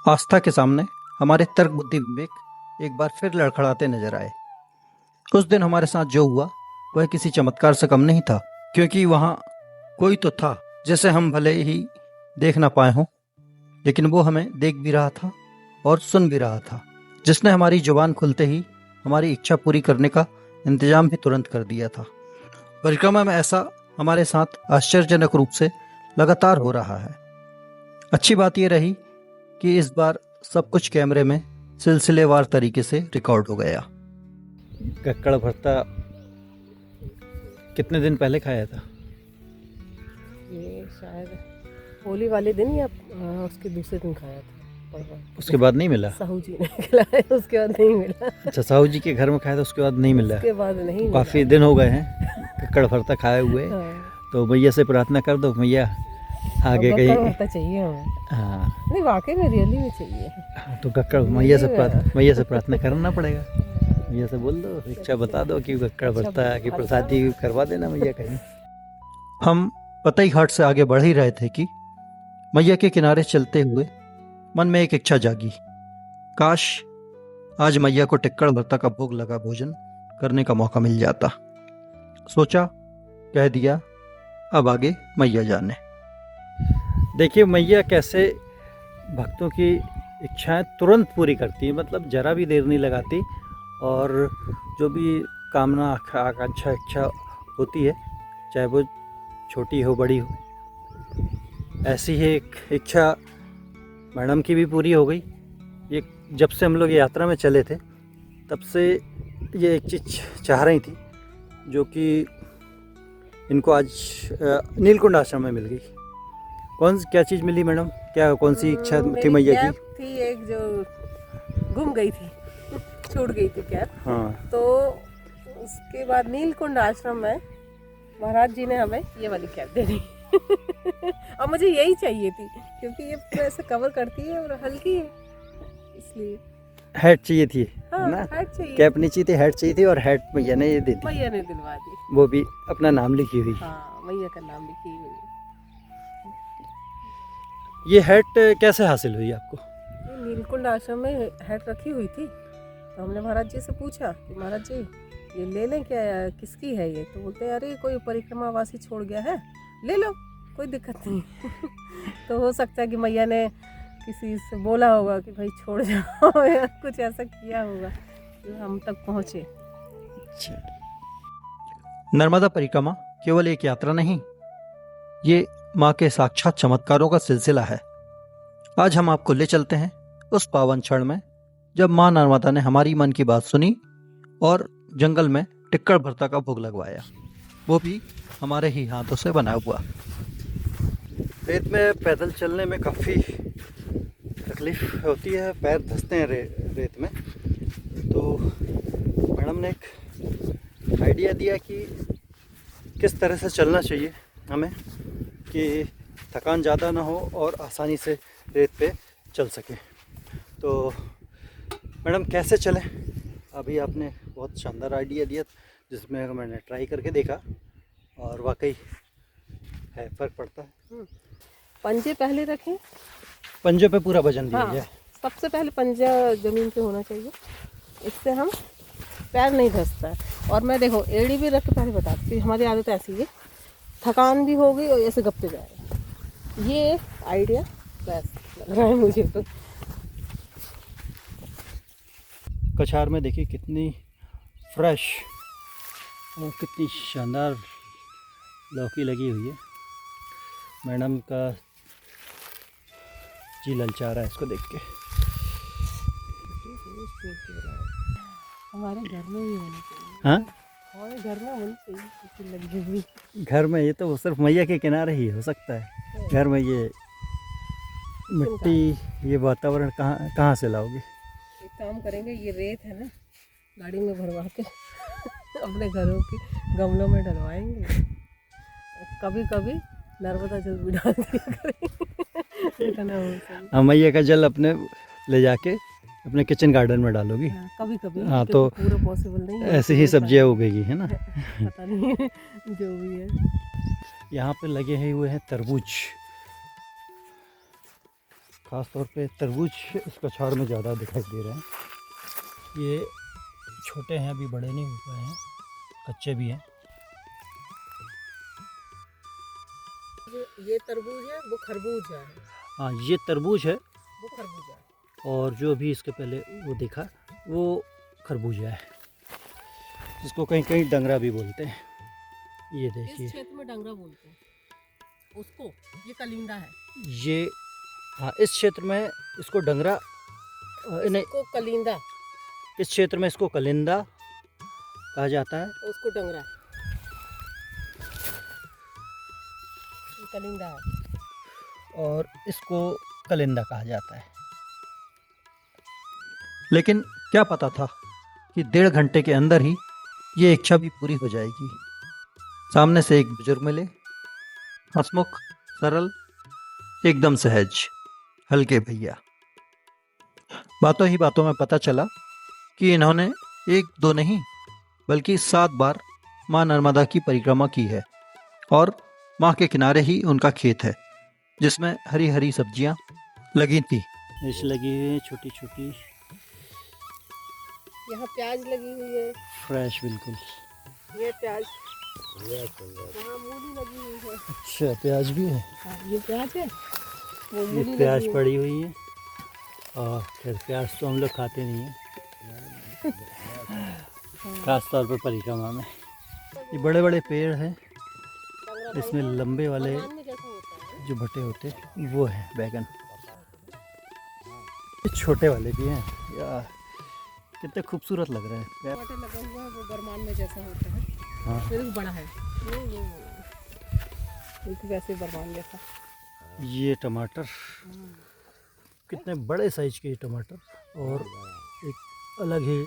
आस्था के सामने हमारे तर्क बुद्धि विवेक एक बार फिर लड़खड़ाते नजर आए। उस दिन हमारे साथ जो हुआ वह किसी चमत्कार से कम नहीं था, क्योंकि वहाँ कोई तो था जिसे हम भले ही देख ना पाए हों, लेकिन वो हमें देख भी रहा था और सुन भी रहा था, जिसने हमारी जुबान खुलते ही हमारी इच्छा पूरी करने का इंतजाम भी तुरंत कर दिया था। परिक्रमा में ऐसा हमारे साथ आश्चर्यजनक रूप से लगातार हो रहा है। अच्छी बात यह रही कि इस बार सब कुछ कैमरे में सिलसिलेवार तरीके से रिकॉर्ड हो गया। कक्कड़ भरता कितने दिन पहले खाया था? ये शायद होली वाले दिन या उसके दूसरे दिन खाया था। उसके बाद नहीं मिला? साहू जी ने खिलाया, उसके बाद नहीं मिला। अच्छा, साहू जी के घर में खाया था, उसके बाद नहीं मिला? उसके बाद नहीं। काफ़ी दिन हो गए हैं कक्कड़ भरता खाए हुए। हाँ। तो मैया से प्रार्थना कर दो, मैया आगे कहीं भरता चाहिए हमें। हाँ, नहीं वाकई में रियली में चाहिए। तो कक्कड़ मैया से प्रार्थना करना पड़ेगा। मैया से बोल दो, इच्छा बता दो कि कक्कड़ भरता की प्रसादी करवा देना मैया कहीं। हम पतई घाट से आगे बढ़ ही रहे थे कि मैया के किनारे चलते हुए मन में एक इच्छा जागी। काश आज मैया को टिक्कड़ भरता का भोग लगा भोजन करने का मौका मिल जाता। सोचा, कह दिया, अब आगे मैया जाने। देखिए मैया कैसे भक्तों की इच्छाएं तुरंत पूरी करती है, मतलब जरा भी देर नहीं लगाती, और जो भी कामना आकांक्षा इच्छा होती है, चाहे वो छोटी हो बड़ी हो, ऐसी ही एक इच्छा मैडम की भी पूरी हो गई। ये जब से हम लोग यात्रा में चले थे तब से ये एक चीज़ चाह रही थी, जो कि इनको आज नीलकुंड आश्रम में मिल गई। क्या चीज़ मिली मैडम? कौन सी इच्छा थी मैया की? थी एक जो गुम गई थी, छूट गई थी कैप। हाँ, तो उसके बाद नीलकुंड आश्रम में महाराज जी ने हमें ये वाली कैप दे दी। और मुझे यही चाहिए थी, क्योंकि ये ऐसे कवर करती है और हल्की है, इसलिए। हैट चाहिए थी, हाँ, ना? हैट चाहिए। कैप नहीं चाहिए थी, हैट चाहिए थी, और हैट मैया ने ये दे दी। मैया ने दिलवा दी, वो भी अपना नाम लिखी हुई। हाँ, मैया का नाम लिखी हुई। ये हैट कैसे हासिल हुई आपको? ये नीलकुंड आश्रम में हैट रखी हुई थी, तो हमने महाराज जी से पूछा कि महाराज जी ये ले लें क्या, किसकी है ये? तो बोलते अरे कोई परिक्रमावासी छोड़ गया है, ले लो, कोई दिक्कत नहीं। तो हो सकता है कि मैया ने किसी से बोला होगा कि भाई छोड़ जाओ, या कुछ ऐसा किया होगा जो हम तक पहुँचे। नर्मदा परिक्रमा केवल एक यात्रा नहीं, ये माँ के साक्षात चमत्कारों का सिलसिला है। आज हम आपको ले चलते हैं उस पावन क्षण में जब माँ नर्मदा ने हमारी मन की बात सुनी और जंगल में टिक्कड़ भरता का भोग लगवाया, वो भी हमारे ही हाथों से बना हुआ। रेत में पैदल चलने में काफ़ी तकलीफ होती है, पैर धंसते हैं रेत में। तो मैडम ने एक आइडिया दिया कि किस तरह से चलना चाहिए हमें कि थकान ज़्यादा ना हो और आसानी से रेत पे चल सके। तो मैडम कैसे चलें? अभी आपने बहुत शानदार आइडिया दिया, जिसमें मैंने ट्राई करके देखा और वाकई है, फ़र्क पड़ता है। पंजे पहले रखें, पंजे पे पूरा वजन दिया जाए। हाँ, सबसे पहले पंजा ज़मीन पे होना चाहिए, इससे हम पैर नहीं धंसता है। और मैं देखो एड़ी भी रख के पहले बताती हूँ, हमारी आदत ऐसी है, थकान भी हो गई और ऐसे गपते जाएगा। ये आइडिया बेस्ट लग रहा है मुझे तो। कछार में देखिए कितनी फ्रेश और कितनी शानदार लौकी लगी हुई है। मैडम का जी ललचा रहा है इसको देख के। हमारे घर में ही होनी चाहिए। हाँ, हमारे घर में होनी चाहिए लगी हुई। घर में ये तो सिर्फ मैया के किनारे ही हो सकता है। घर में ये मिट्टी, ये वातावरण कहाँ से लाओगे? एक काम करेंगे, ये रेत है ना, गाड़ी में भरवा के अपने घरों की गमलों में डलवाएंगे। कभी कभी नर्मदा जल भी डाल दिया करेंगे। हाँ, मैया का जल अपने ले जाके अपने किचन गार्डन में डालोगी। हाँ, कभी कभी। हाँ, तो पूरा पॉसिबल नहीं है, ऐसे ही सब्जियाँ उगेगी, है ना? पता नहीं है, जो भी है। यहाँ पे लगे हुए हैं तरबूज। ख़ास तौर पे तरबूज इस कछाड़ में ज़्यादा दिखाई दे रहे हैं। ये छोटे हैं, अभी बड़े नहीं हुए हैं, कच्चे भी हैं। ये तरबूज है, वो खरबूज है। हाँ, ये तरबूज है वो खरबूजा है। और जो अभी इसके पहले वो देखा वो खरबूजा है, जिसको कहीं कहीं डंगरा भी बोलते हैं। ये देखिए, इस क्षेत्र में डंगरा बोलते हैं उसको। ये कलिंदा है। ये हाँ, इस क्षेत्र में इसको डंगरा नहीं, इसको कलिंदा, इस क्षेत्र में इसको कलिंदा कहा जाता है। उसको डंगरा। ये कलिंदा है और इसको कलिंदा कहा जाता है। लेकिन क्या पता था कि 1.5 घंटे के अंदर ही ये इच्छा भी पूरी हो जाएगी। सामने से एक बुजुर्ग मिले, हंसमुख, सरल, एकदम सहज, हल्के भैया। बातों ही बातों में पता चला कि इन्होंने 1-2 नहीं बल्कि 7 बार माँ नर्मदा की परिक्रमा की है और माँ के किनारे ही उनका खेत है जिसमें हरी हरी सब्जियां लगी थी। मिर्च लगी हुई है छोटी छोटी, यहाँ प्याज लगी हुई है, फ्रेश बिल्कुल। ये प्याज, वहाँ मूली लगी हुई है। अच्छा, प्याज भी है। हाँ, ये प्याज है, वो ये मूली प्याज लगी पड़ी हुई है। और फिर प्याज तो हम लोग खाते नहीं हैं, खास तौर पर परिक्रमा में। ये बड़े बड़े पेड़ हैं, इसमें लंबे वाले में जैसा होता है। जो भटे होते वो है बैगन। ये छोटे वाले भी हैं यार, कितने खूबसूरत लग रहे हैं। टमाटर लगा हुआ है, वो बरमान में जैसा होता है। हाँ, फिर भी बड़ा है वो बिल्कुल वैसे बरमान जैसा। ये टमाटर कितने बड़े साइज के ये टमाटर और एक अलग ही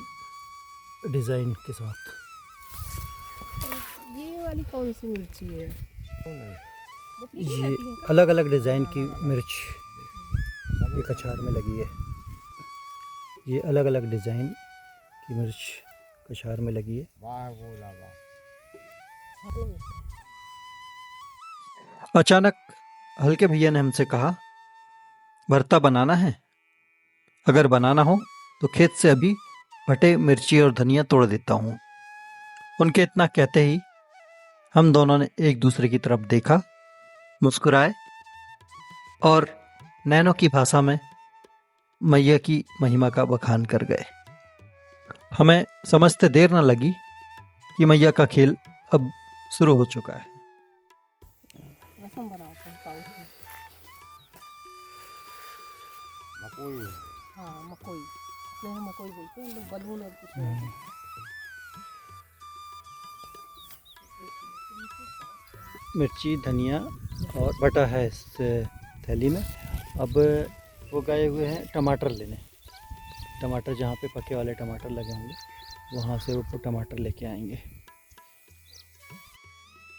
डिज़ाइन के साथ। ये वाली कौन सी मिर्ची है? ये अलग अलग डिज़ाइन की मिर्च ये कछार में लगी है। ये अलग अलग डिज़ाइन की मिर्च कछार में लगी है। अचानक हल्के भैया ने हमसे कहा, भरता बनाना है? अगर बनाना हो तो खेत से अभी भटे, मिर्ची और धनिया तोड़ देता हूँ। उनके इतना कहते ही हम दोनों ने एक दूसरे की तरफ देखा, मुस्कुराए और नैनों की भाषा में मैया की महिमा का बखान कर गए। हमें समझते देर न लगी कि मैया का खेल अब शुरू हो चुका है। रसम बनाते हैं साउथ में। मकोई। हाँ, मकोई, अपने यहाँ मकोई बोलते हैं, लोग बलून और कुछ नहीं। मिर्ची, धनिया और भटा है इस थैली में। अब वो गए हुए हैं टमाटर लेने। टमाटर जहाँ पे पके वाले टमाटर लगे होंगे वहाँ से वो टमाटर लेके आएंगे।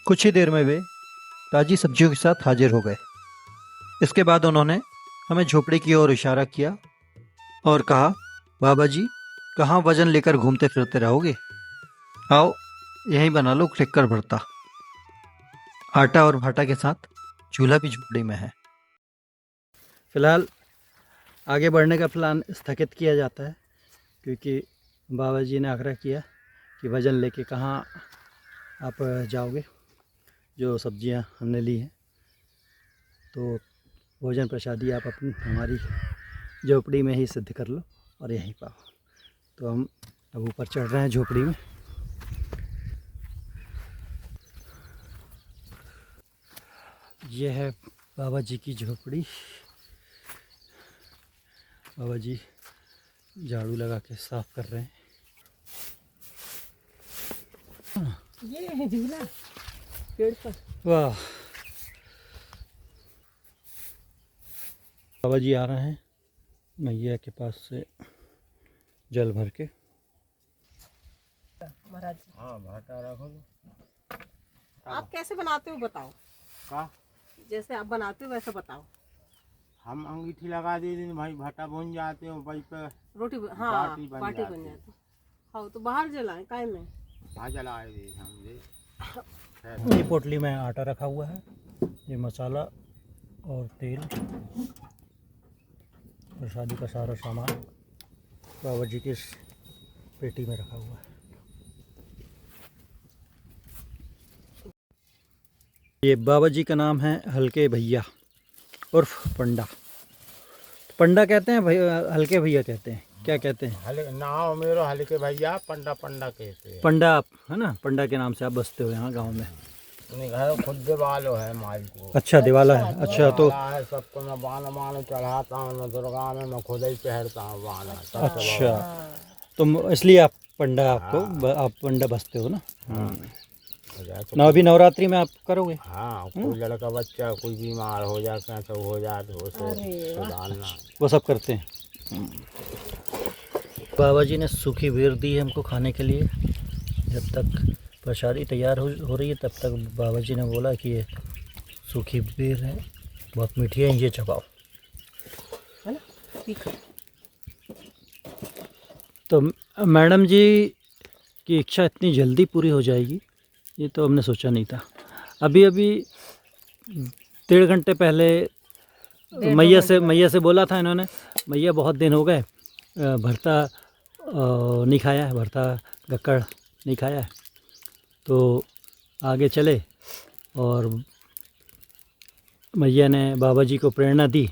कुछ ही देर में वे ताज़ी सब्जियों के साथ हाजिर हो गए। इसके बाद उन्होंने हमें झोपड़ी की ओर इशारा किया और कहा, बाबा जी कहाँ वजन लेकर घूमते फिरते रहोगे, आओ यहीं बना लो टिक्कर भरता। आटा और भाटा के साथ चूल्हा भी झोपड़ी में है। फिलहाल आगे बढ़ने का प्लान स्थगित किया जाता है क्योंकि बाबा जी ने आग्रह किया कि वज़न लेके कहाँ आप जाओगे, जो सब्जियां हमने ली हैं तो भोजन प्रसादी आप अपनी हमारी झोपड़ी में ही सिद्ध कर लो और यहीं पाओ। तो हम अब ऊपर चढ़ रहे हैं झोपड़ी में। यह है बाबा जी की झोपड़ी। बाबा जी झाड़ू लगा के साफ कर रहे हैं। ये है झूला पेड़ पर। वाह, बाबा जी आ रहे हैं मैया के पास से जल भर के। महाराज जी, हाँ, भाटा रखो तो। आप कैसे बनाते हो बताओ? का जैसे आप बनाते हो वैसा बताओ। हम अंगीठी लगा दे दें भाई, भाटा बन जाते हो भाई पे। रोटी हाँ, बाटी बन बाटी जाती बन है। जाती। हाँ, तो बाहर जलाएं काय में? भाजा लाए दे हम दे। ये पोटली में आटा रखा हुआ है, ये मसाला और तेल प्रसादी का सारा सामान बाबा जी की इस पेटी में रखा हुआ है। ये बाबा जी का नाम है हल्के भैया उर्फ पंडा। पंडा कहते हैं भैया, हल्के भैया कहते हैं, क्या कहते हैं? हल्के नाव मेरो हल्के भैया पंडा पंडा कहते हैं। पंडा आप है ना, पंडा के नाम से आप बसते हो यहाँ गांव में। उन्हें घर खुद दिवालो है माई को। अच्छा दिवाला है, अच्छा तो दिवाला है सबको। मैं बाण चढ़ाता हूँ, मैं दुर्गा में मैं खुद ही पहनता हूँ बाण। अच्छा तो इसलिए आप पंडा, आप पंडा बसते हो ना। अभी नवरात्रि में आप करोगे? हाँ, कोई लड़का बच्चा कोई बीमार हो जाए, कैंसर हो जाए तो उसे डालना, वो सब करते हैं। बाबा जी ने सूखी बेर दी है हमको खाने के लिए। जब तक प्रसादी तैयार हो रही है तब तक बाबा जी ने बोला कि ये सूखी बेर है, बहुत मीठी है, ये चबाओ, है ना, तीखा। तो मैडम जी की इच्छा इतनी जल्दी पूरी हो जाएगी ये तो हमने सोचा नहीं था। अभी 1.5 घंटे पहले मैया से बोला था इन्होंने, मैया बहुत दिन हो गए भरता नहीं खाया है, भरता गक्कड़ नहीं खाया है, तो आगे चले। और मैया ने बाबा जी को प्रेरणा दी,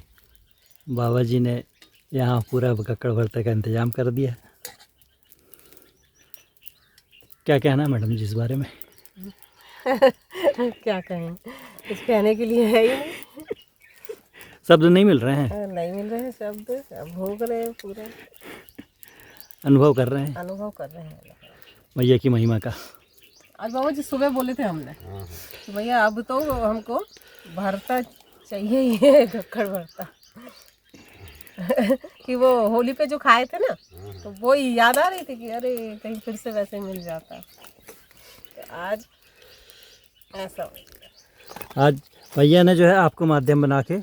बाबा जी ने यहाँ पूरा गक्कड़ भरते का इंतज़ाम कर दिया। क्या कहना है मैडम जी इस बारे में? क्या कहें, कुछ कहने के लिए है ही नहीं। शब्द नहीं मिल रहे हैं, नहीं मिल रहे हैं शब्द। अब भोग रहे हैं, पूरा अनुभव कर रहे हैं अनुभव कर रहे हैं मैया की महिमा का। आज बाबा जी सुबह बोले थे हमने कि भैया अब तो हमको भरता चाहिए, ये गक्कड़ भरता। कि वो होली पे जो खाए थे ना, तो वो याद आ रही थी कि अरे कहीं फिर से वैसे मिल जाता। तो आज ऐसा हो गया। आज भैया ने जो है आपको माध्यम बना के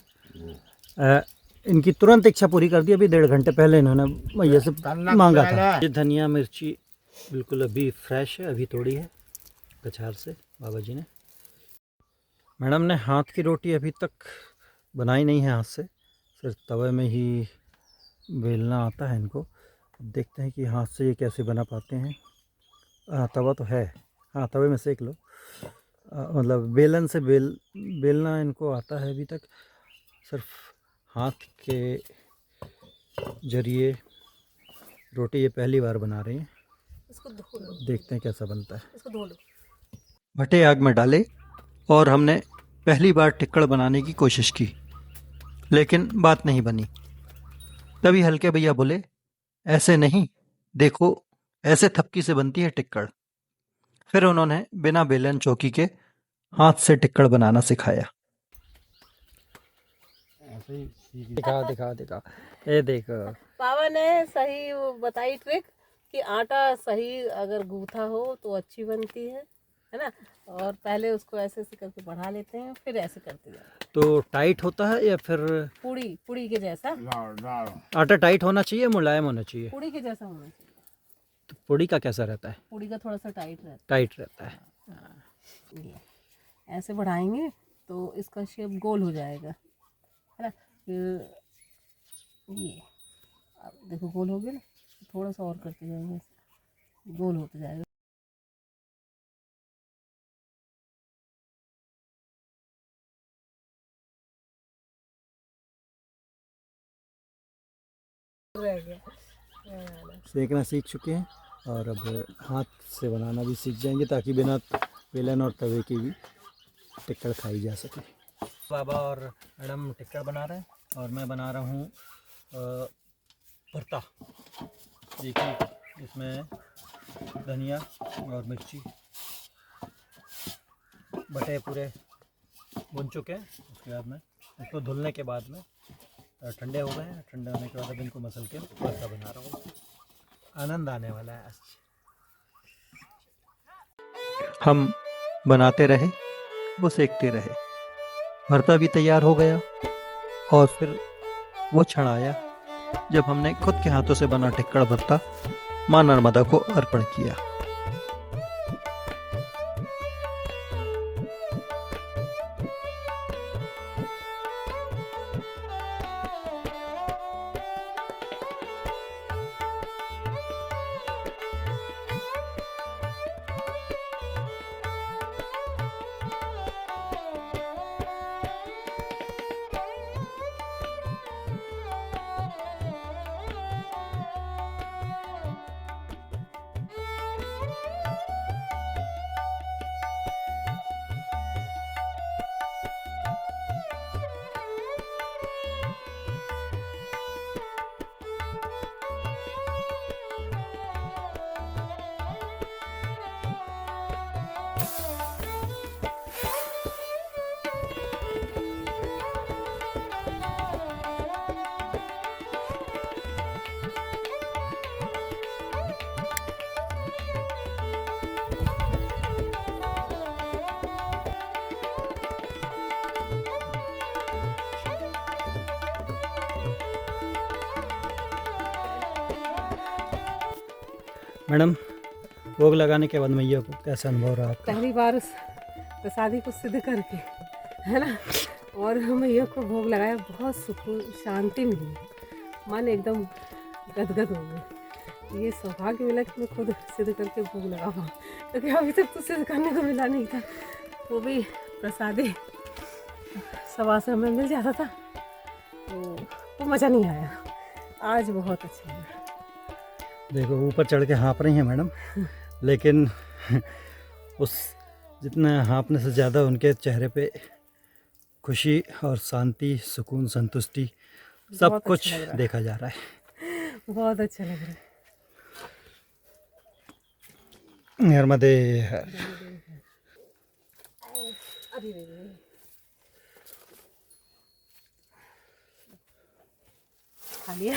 इनकी तुरंत इच्छा पूरी कर दी। अभी 1.5 घंटे पहले इन्होंने भैया से मांगा था। ये धनिया मिर्ची बिल्कुल अभी फ्रेश है, अभी तोड़ी है कछार से बाबा जी ने। मैडम ने हाथ की रोटी अभी तक बनाई नहीं है हाथ से, सिर्फ तवे में ही बेलना आता है इनको। अब देखते हैं कि हाथ से ये कैसे बना पाते हैं। तवा तो है, हाँ तवे में सेक लो। मतलब बेलन से बेलना इनको आता है अभी तक, सिर्फ हाथ के जरिए रोटी ये पहली बार बना रही हैं। इसको धो लो, देखते हैं कैसा बनता है। इसको धो लो। भट्टे आग में डाले और हमने पहली बार टिक्कड़ बनाने की कोशिश की, लेकिन बात नहीं बनी। तभी हल्के भैया बोले, ऐसे नहीं, देखो ऐसे थपकी से बनती है टिक्कड़। फिर उन्होंने बिना बेलन चौकी के हाथ से टिक्कड़ बनाना सिखाया। दिखा ये देखो। पापा ने सही वो बताई ट्रिक कि आटा सही अगर गूथा हो तो अच्छी बनती है ना। और पहले उसको ऐसे ऐसे करके बढ़ा लेते हैं, फिर ऐसे करते जाते हैं। तो टाइट होता है या फिर पूड़ी के जैसा? आटा टाइट होना चाहिए, मुलायम होना चाहिए? पूड़ी के जैसा होना चाहिए। तो पूड़ी का कैसा रहता है? पूड़ी का थोड़ा सा टाइट रहता टाइट रहता है। है। ऐसे बढ़ाएंगे तो इसका शेप गोल हो जाएगा, है ना। फिर ये अब देखो गोल हो गया ना, थोड़ा सा और करते जाएंगे, गोल होता जाएगा। रह गया। सेकना सीख चुके हैं और अब हाथ से बनाना भी सीख जाएंगे, ताकि बिना बेलन और तवे की भी टिक्कड़ खाई जा सके। बाबा और मैडम टिक्कड़ बना रहे हैं और मैं बना रहा हूँ भरता। देखिए इसमें धनिया और मिर्ची बटे पूरे भुन चुके हैं। उसके बाद में इसको धुलने के बाद में ठंडे हो गए हैं। ठंडे होने के बाद अब इनको मसल के भरता बना रहा हूँ। आनंद आने वाला है आज। हम बनाते रहे, वो सेकते रहे। भरता भी तैयार हो गया और फिर वो क्षण आया जब हमने खुद के हाथों से बना टिक्कड़ भरता माँ नर्मदा को अर्पण किया। मैडम, भोग लगाने के बाद मैया को कैसा अनुभव रहा आपका? पहली बार उस प्रसादी को सिद्ध करके, है ना, और मैया को भोग लगाया, बहुत सुकून शांति मिली, मन एकदम गदगद हो गया। ये सौभाग्य मिला कि मैं खुद सिद्ध करके भोग लगा पाऊँ, क्योंकि अभी तक तो सिद्ध करने को मिला नहीं था। वो भी प्रसादी सवा में मिल जाता था, तो वो मज़ा नहीं आया। आज बहुत अच्छा लगा। देखो, ऊपर चढ़ के हाँप रही हैं मैडम, लेकिन उस जितना हाँपने से ज़्यादा उनके चेहरे पे खुशी और शांति, सुकून, संतुष्टि सब बहुत कुछ अच्छा लग रहा है। देखा जा रहा है। बहुत अच्छा लग रहा है। नर्मदे हर। अरे रे रे। खा लिया।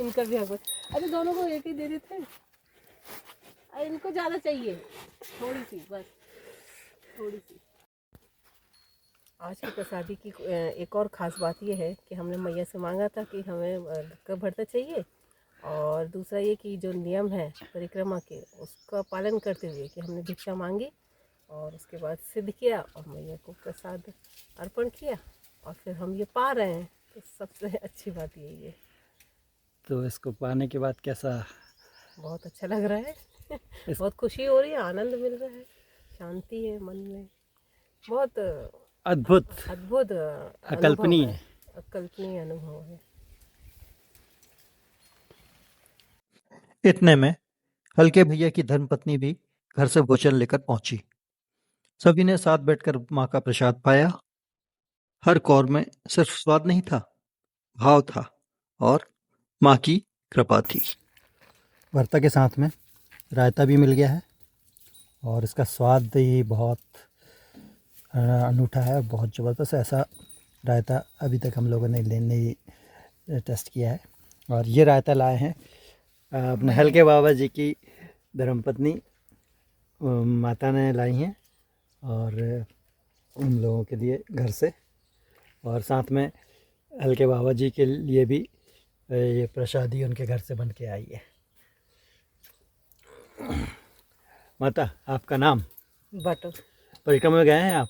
इनका भी हक। अरे दोनों को एक ही दे देते हैं। अरे इनको ज़्यादा चाहिए, थोड़ी सी, बस थोड़ी सी। आज की प्रसादी की एक और ख़ास बात ये है कि हमने मैया से मांगा था कि हमें कब भरता चाहिए, और दूसरा ये कि जो नियम है परिक्रमा के उसका पालन करते हुए कि हमने भिक्षा मांगी और उसके बाद सिद्ध किया और मैया को प्रसाद अर्पण किया, और फिर हम ये पा रहे हैं, तो सबसे अच्छी बात यही है। तो इसको पाने के बाद कैसा? बहुत अच्छा लग रहा है। बहुत खुशी हो रही है, आनंद मिल रहा है, शांति है मन में, बहुत अद्भुत, अद्भुत अकल्पनीय, अकल्पनीय अनुभव है। इतने में हल्के भैया की धर्मपत्नी भी घर से भोजन लेकर पहुंची। सभी ने साथ बैठकर माँ का प्रसाद पाया। हर कौर में सिर्फ स्वाद नहीं था, भाव था और माँ की कृपा थी। भरता के साथ में रायता भी मिल गया है और इसका स्वाद ही बहुत अनूठा है और बहुत ज़बरदस्त। ऐसा रायता अभी तक हम लोगों ने नहीं टेस्ट किया है। और ये रायता लाए हैं अपने हल्के बाबा जी की धर्मपत्नी माता ने लाई हैं, और उन लोगों के लिए घर से, और साथ में हल्के बाबा जी के लिए भी ये प्रसादी उनके घर से बन के आई है। माता, आपका नाम? बट परिक्रमा में गए हैं आप?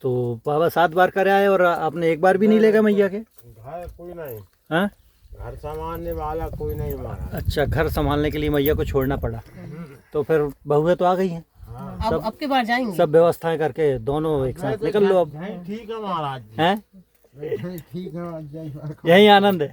तो बाबा 7 बार करे आए और आपने एक बार भी नहीं लेगा मैया के? घर कोई नहीं, हाँ, घर संभालने वाला कोई नहीं महाराज। अच्छा, घर संभालने के लिए मैया को छोड़ना पड़ा। तो फिर बहुएं तो आ गई हैं, अब की बार जाएंगे। सब व्यवस्थाएं करके दोनों एक साथ निकल लो अब। ठीक है महाराज, हैं? ठीक है, यही आनंद है।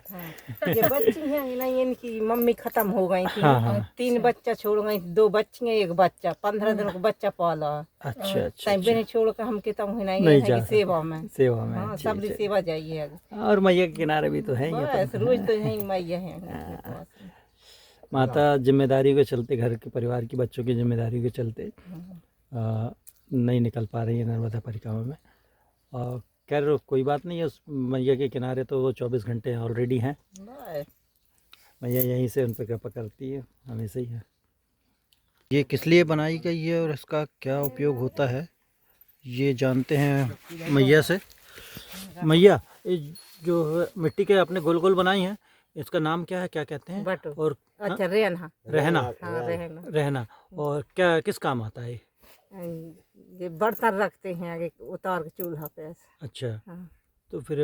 ये बच्ची हैं नहीं, इनकी मम्मी खत्म हो गई थी। हाँ, हाँ। 3 बच्चा छोड़ गई, 2 बच्ची हैं, 1 बच्चा, 15 दिन को बच्चा पाला। अच्छा अच्छा, तब बिन छोड़ कर हम कितम हुई नहीं नहीं जा है कि सेवा में। सेवा में। हाँ, जी, सब जी। सेवा जाइए। और मैया के किनारे भी तो है ही बस अपन। रोज तो यही मैया है। माता जिम्मेदारी के चलते, घर के परिवार की बच्चों की जिम्मेदारी के चलते नहीं निकल पा रही है नर्मदा परिक्रमा में। और खैर कोई बात नहीं है, उस मैया के किनारे तो वो 24 घंटे ऑलरेडी हैं। बस मैया यहीं से उन पर कृपा करती है, हमेशा ही है। ये किस लिए बनाई गई है और इसका क्या उपयोग होता है, ये जानते हैं मैया से। मैया, ये जो मिट्टी के आपने गोल गोल बनाई हैं, इसका नाम क्या है, क्या कहते हैं? बट और अच्छा रहना। रहना, हाँ रहना। रहना। और क्या किस काम आता है? ये बर्तन रखते हैं आगे उतार के चूल्हा पे। अच्छा, हाँ। तो फिर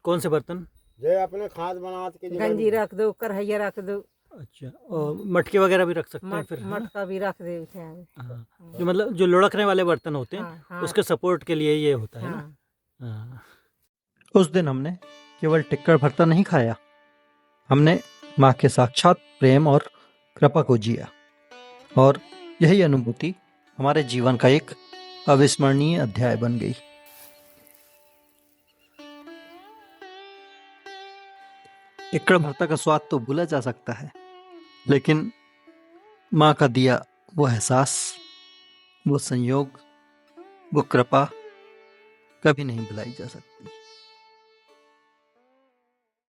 कौन से बर्तन? ये अपने खाद बना के गंजी रख दो, कढ़ैया रख दो, अच्छा, और मटके वगैरह भी रख सकते हैं फिर, है ना? मटका भी रख दे उसे आगे। हाँ, जो मतलब जो लुढ़कने वाले बर्तन होते हैं, हाँ, हाँ। उसके सपोर्ट के लिए ये होता है ना। हाँ। हाँ। उस दिन हमने केवल टिक्कर भरता नहीं खाया, हमने माँ के साक्षात प्रेम और कृपा को जिया, और यही अनुभूति हमारे जीवन का एक अविस्मरणीय अध्याय बन गई। टिक्कर भरता का स्वाद तो भूला जा सकता है, लेकिन माँ का दिया वो एहसास, वो संयोग, वो कृपा कभी नहीं भुलाई जा सकती।